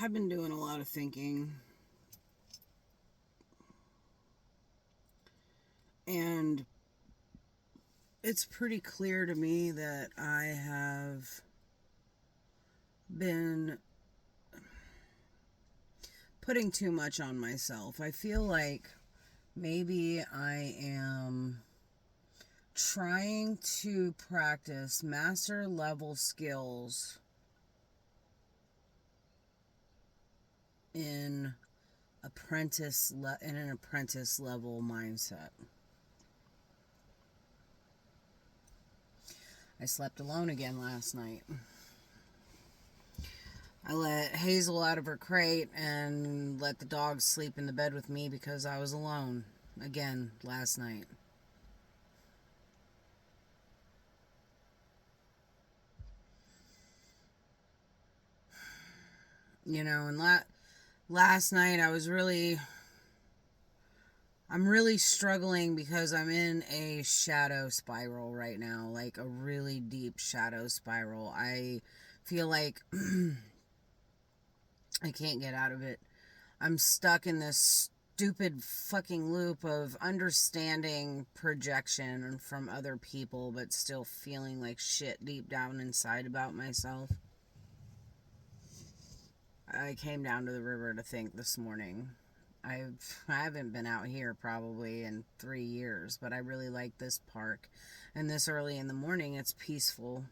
I've been doing a lot of thinking, and it's pretty clear to me that I have been putting too much on myself. I feel like maybe I am trying to practice master level skills in an apprentice level mindset. I slept alone again last night. I let Hazel out of her crate and let the dogs sleep in the bed with me because I was alone again last night. And last night I'm really struggling because I'm in a shadow spiral right now, like a really deep shadow spiral. I feel like I can't get out of it. I'm stuck in this stupid fucking loop of understanding projection from other people, but still feeling like shit deep down inside about myself. I came down to the river to think this morning. I haven't been out here probably in 3 years, but I really like this park. And this early in the morning, it's peaceful.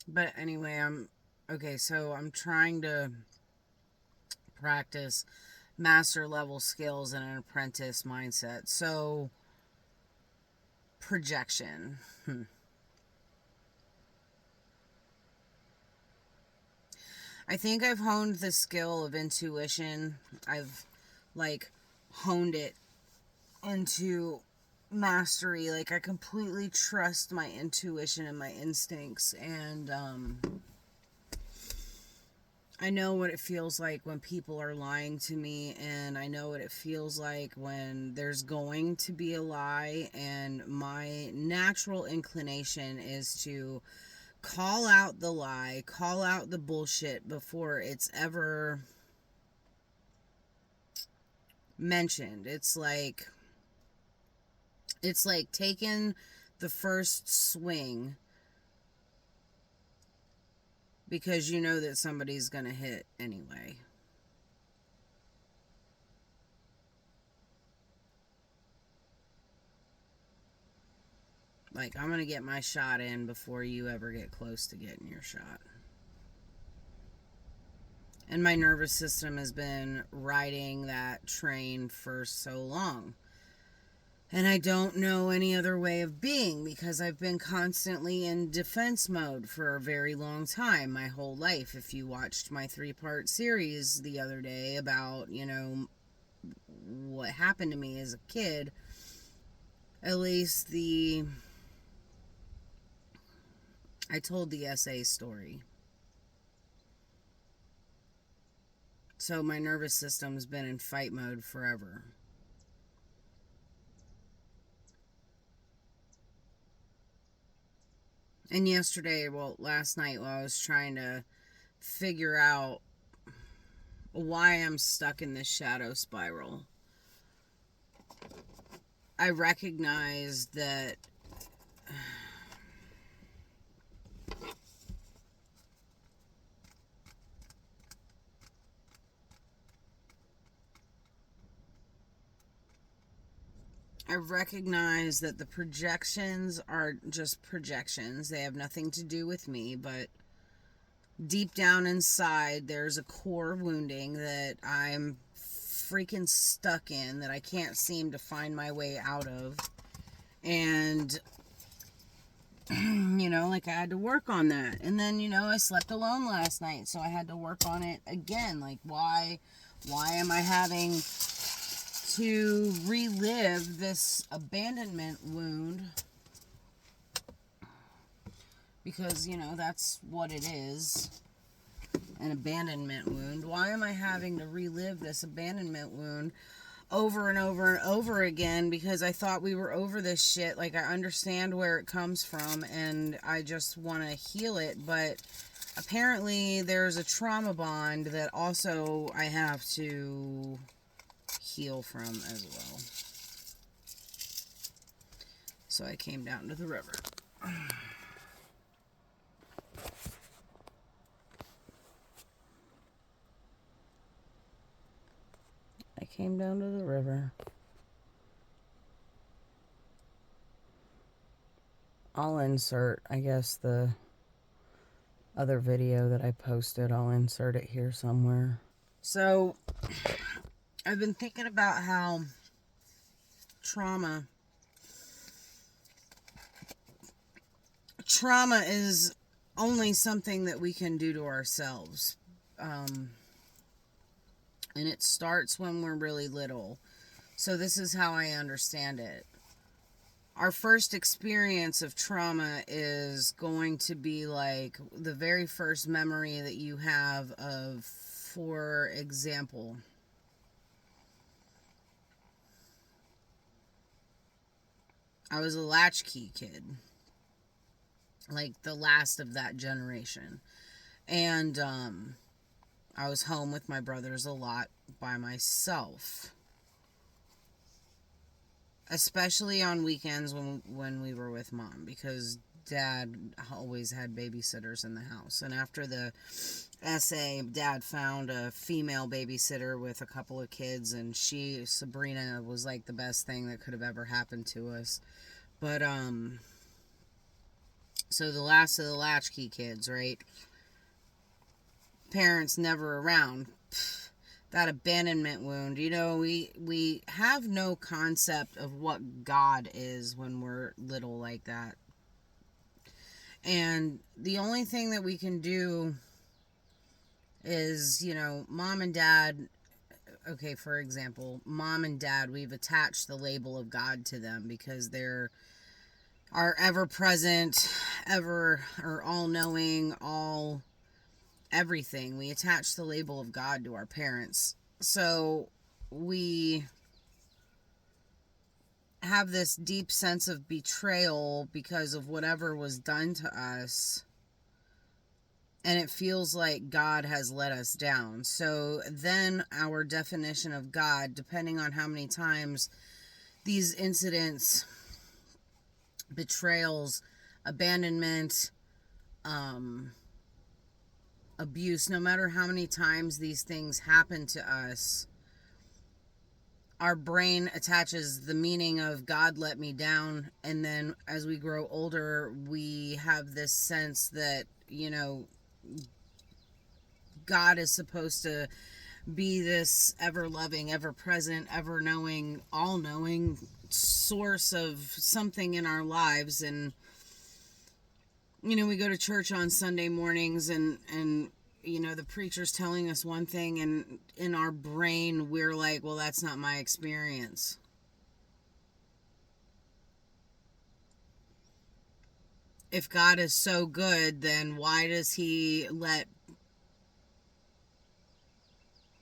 But anyway, I'm trying to practice master level skills in an apprentice mindset. So, projection. I think I've honed the skill of intuition. I've honed it into mastery. Like, I completely trust my intuition and my instincts, and I know what it feels like when people are lying to me, and I know what it feels like when there's going to be a lie, and my natural inclination is to call out the lie, call out the bullshit before it's ever mentioned. It's like taking the first swing because you know that somebody's gonna hit anyway. Like, I'm gonna get my shot in before you ever get close to getting your shot. And my nervous system has been riding that train for so long. And I don't know any other way of being because I've been constantly in defense mode for a very long time, my whole life. If you watched my 3-part series the other day about, what happened to me as a kid, at least I told the SA story. So my nervous system's been in fight mode forever. And last night, while I was trying to figure out why I'm stuck in this shadow spiral, I recognized that the projections are just projections. They have nothing to do with me, but deep down inside, there's a core wounding that I'm freaking stuck in that I can't seem to find my way out of. And, I had to work on that. And then, I slept alone last night, so I had to work on it again. Like, why am I having to relive this abandonment wound? Because, that's what it is. An abandonment wound. Why am I having to relive this abandonment wound over and over and over again because I thought we were over this shit. Like, I understand where it comes from and I just want to heal it, but apparently there's a trauma bond that also I have to heal from as well. So I came down to the river. I came down to the river. I'll insert, I guess, the other video that I posted. I'll insert it here somewhere. So, I've been thinking about how trauma is only something that we can do to ourselves. And it starts when we're really little. So this is how I understand it. Our first experience of trauma is going to be like the very first memory that you have of, for example, I was a latchkey kid. Like the last of that generation. And I was home with my brothers a lot by myself. Especially on weekends when we were with mom, because dad always had babysitters in the house. And after the essay, dad found a female babysitter with a couple of kids, and Sabrina, was like the best thing that could have ever happened to us. But so the last of the latchkey kids, right? Parents never around. That abandonment wound. You know, we have no concept of what God is when we're little like that. And the only thing that we can do is, you know, mom and dad, okay, for example, mom and dad, we've attached the label of God to them because they're are ever present, ever, or all knowing, all everything. We attach the label of God to our parents. So we have this deep sense of betrayal because of whatever was done to us. And it feels like God has let us down. So then our definition of God, depending on how many times these incidents, betrayals, abandonment, abuse, no matter how many times these things happen to us, our brain attaches the meaning of God let me down. And then as we grow older, we have this sense that, you know, God is supposed to be this ever-loving, ever-present, ever-knowing, all-knowing source of something in our lives. And, you know, we go to church on Sunday mornings and you know, the preacher's telling us one thing, and in our brain, we're like, well, that's not my experience. If God is so good, then why does he let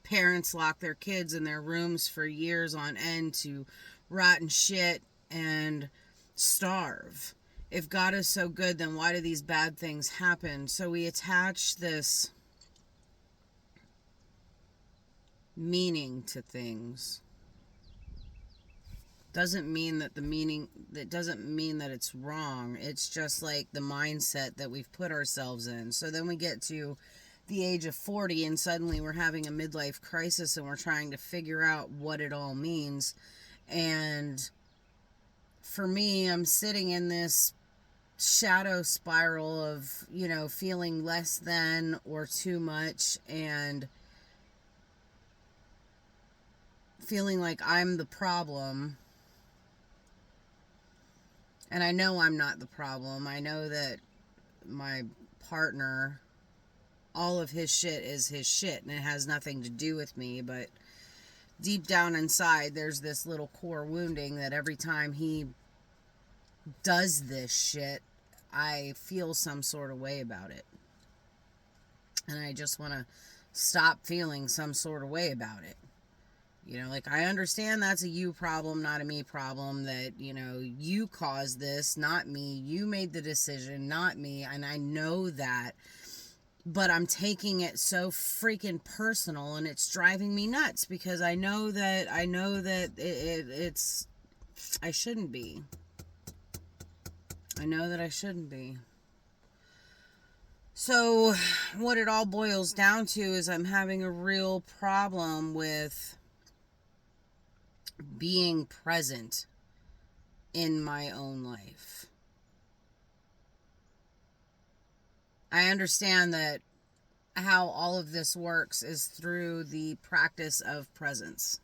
parents lock their kids in their rooms for years on end to rot and shit and starve? If God is so good, then why do these bad things happen? So we attach this meaning to things. Doesn't mean that that doesn't mean that it's wrong. It's just like the mindset that we've put ourselves in. So then we get to the age of 40 and suddenly we're having a midlife crisis and we're trying to figure out what it all means. And for me, I'm sitting in this shadow spiral of, you know, feeling less than or too much and feeling like I'm the problem. And I know I'm not the problem. I know that my partner, all of his shit is his shit and it has nothing to do with me. But deep down inside, there's this little core wounding that every time he does this shit, I feel some sort of way about it. And I just want to stop feeling some sort of way about it. You know, like, I understand that's a you problem, not a me problem, that, you know, you caused this, not me. You made the decision, not me. And I know that. But I'm taking it so freaking personal, and it's driving me nuts because it's, I shouldn't be. I know that I shouldn't be. So, what it all boils down to is I'm having a real problem with being present in my own life. I understand that how all of this works is through the practice of presence.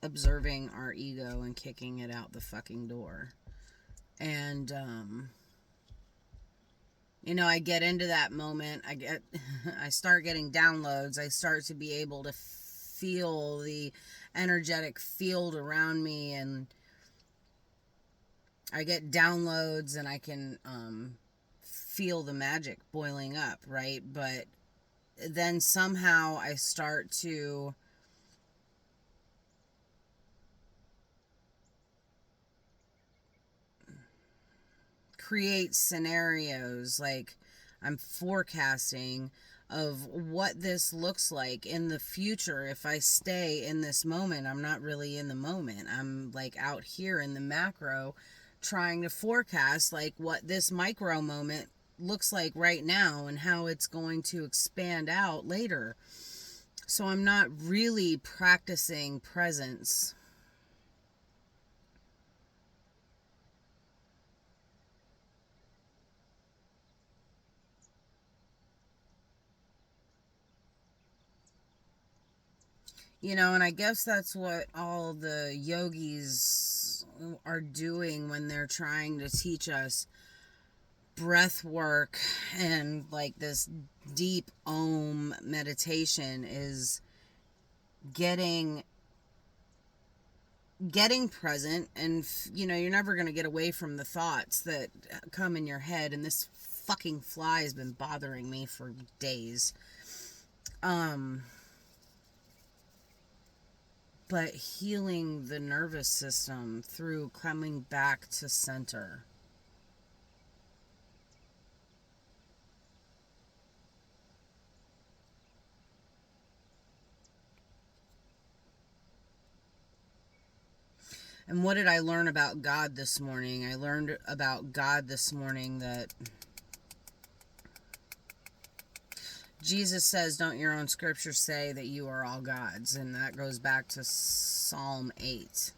Observing our ego and kicking it out the fucking door. And, you know, I get into that moment. I start getting downloads. I start to be able to feel the energetic field around me, and I get downloads, and I can feel the magic boiling up, right? But then somehow I start to create scenarios, like I'm forecasting of what this looks like in the future. If I stay in this moment, I'm not really in the moment. I'm like out here in the macro trying to forecast like what this micro moment looks like right now and how it's going to expand out later. So I'm not really practicing presence. You know, and I guess that's what all the yogis are doing when they're trying to teach us breath work and like this deep om meditation, is getting present. And you know, you're never going to get away from the thoughts that come in your head, and this fucking fly has been bothering me for days. But healing the nervous system through coming back to center. And what did I learn about God this morning? I learned about God this morning that Jesus says, don't your own scriptures say that you are all gods? And that goes back to Psalms 8.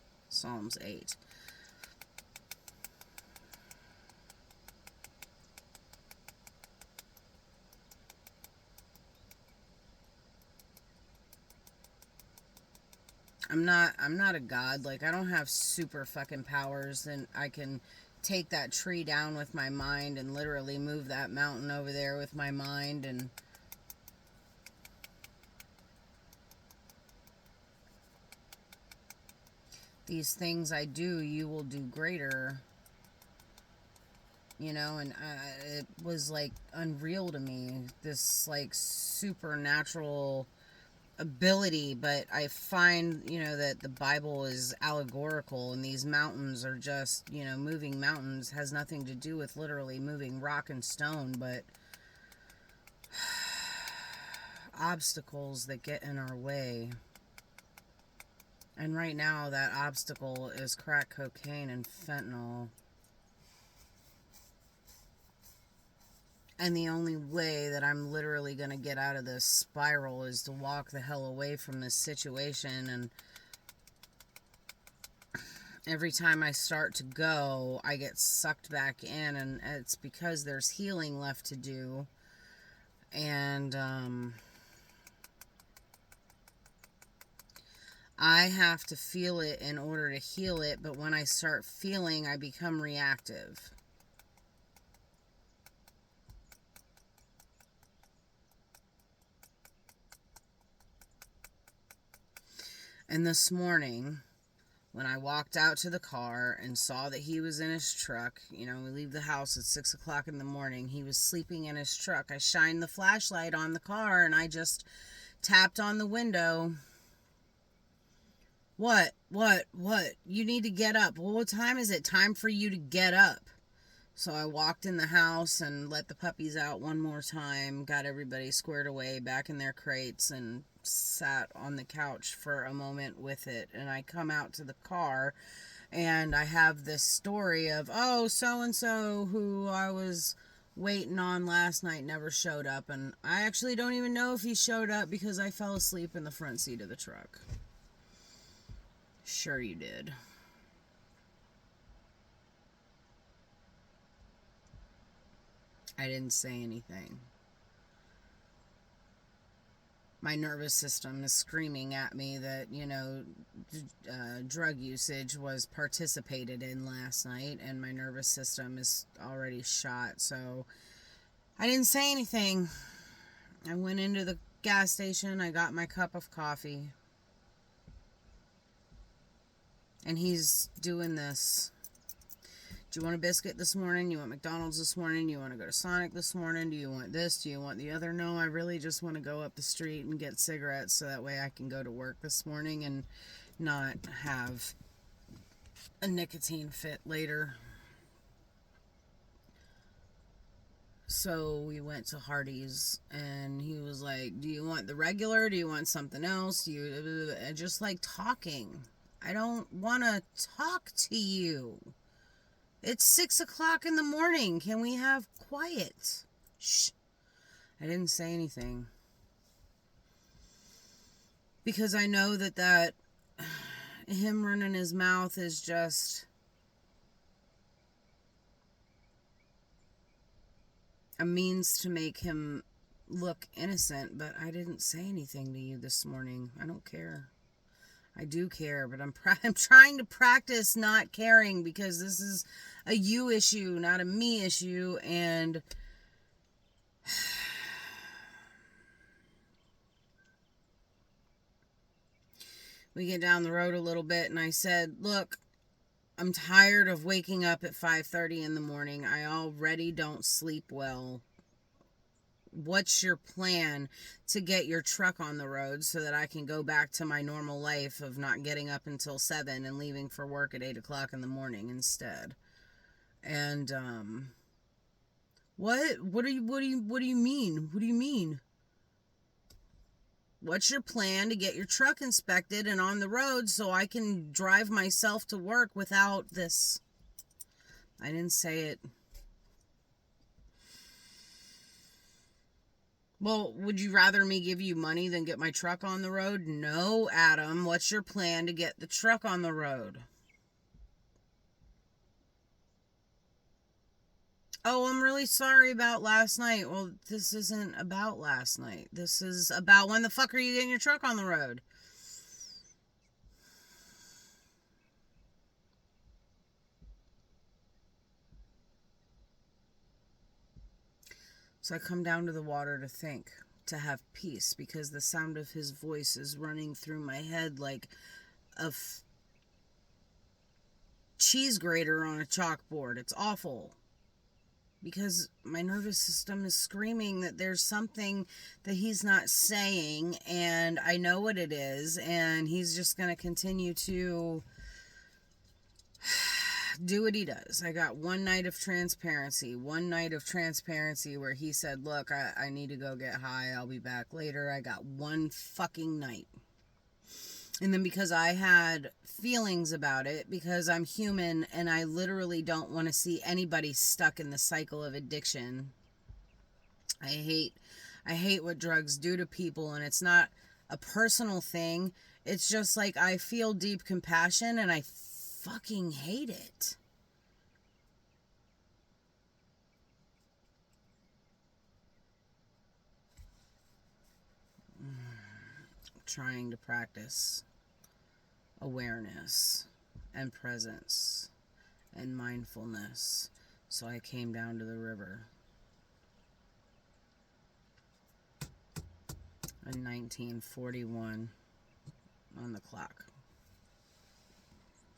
I'm not a god. Like, I don't have super fucking powers, and I can take that tree down with my mind and literally move that mountain over there with my mind. And these things I do, you will do greater. You know, and it was like unreal to me, this like supernatural ability. But I find, you know, that the Bible is allegorical, and these mountains are just, you know, moving mountains has nothing to do with literally moving rock and stone, but obstacles that get in our way. And right now that obstacle is crack cocaine and fentanyl. And the only way that I'm literally going to get out of this spiral is to walk the hell away from this situation. And every time I start to go, I get sucked back in. And it's because there's healing left to do. And I have to feel it in order to heal it. But when I start feeling, I become reactive. And this morning, When I walked out to the car and saw that he was in his truck, we leave the house at 6 o'clock in the morning. He was sleeping in his truck. I shined the flashlight on the car and I just tapped on the window. What? You need to get up. Well, what time is it? Time for you to get up. So I walked in the house and let the puppies out one more time, got everybody squared away back in their crates, and sat on the couch for a moment with it. And I come out to the car and I have this story of, oh, so-and-so who I was waiting on last night never showed up. And I actually don't even know if he showed up because I fell asleep in the front seat of the truck. Sure you did. I didn't say anything. My nervous system is screaming at me that, drug usage was participated in last night, and my nervous system is already shot, so I didn't say anything. I went into the gas station, I got my cup of coffee, and he's doing this. Do you want a biscuit this morning? You want McDonald's this morning? You want to go to Sonic this morning? Do you want this? Do you want the other? No, I really just want to go up the street and get cigarettes so that way I can go to work this morning and not have a nicotine fit later. So we went to Hardee's and he was like, do you want the regular? Do you want something else? Just like talking. I don't want to talk to you. It's 6 o'clock in the morning. Can we have quiet? Shh. I didn't say anything. Because I know that him running his mouth is just a means to make him look innocent. But I didn't say anything to you this morning. I don't care. I do care, but I'm trying to practice not caring because this is a you issue, not a me issue, and we get down the road a little bit, and I said, look, I'm tired of waking up at 5:30 in the morning. I already don't sleep well. What's your plan to get your truck on the road so that I can go back to my normal life of not getting up until 7 and leaving for work at 8 o'clock in the morning instead? And what do you mean? What do you mean? What's your plan to get your truck inspected and on the road so I can drive myself to work without this? I didn't say it. Well, would you rather me give you money than get my truck on the road? No, Adam. What's your plan to get the truck on the road? Oh, I'm really sorry about last night. Well, this isn't about last night. This is about when the fuck are you getting your truck on the road? So I come down to the water to think, to have peace, because the sound of his voice is running through my head like a cheese grater on a chalkboard. It's awful. Because my nervous system is screaming that there's something that he's not saying, and I know what it is, and he's just going to continue to do what he does. I got one night of transparency where he said, look, I need to go get high. I'll be back later. I got one fucking night. And then because I had feelings about it, because I'm human and I literally don't want to see anybody stuck in the cycle of addiction. I hate what drugs do to people, and it's not a personal thing. It's just like I feel deep compassion and I fucking hate it. Trying to practice awareness and presence and mindfulness. So I came down to the river in 1941 on the clock.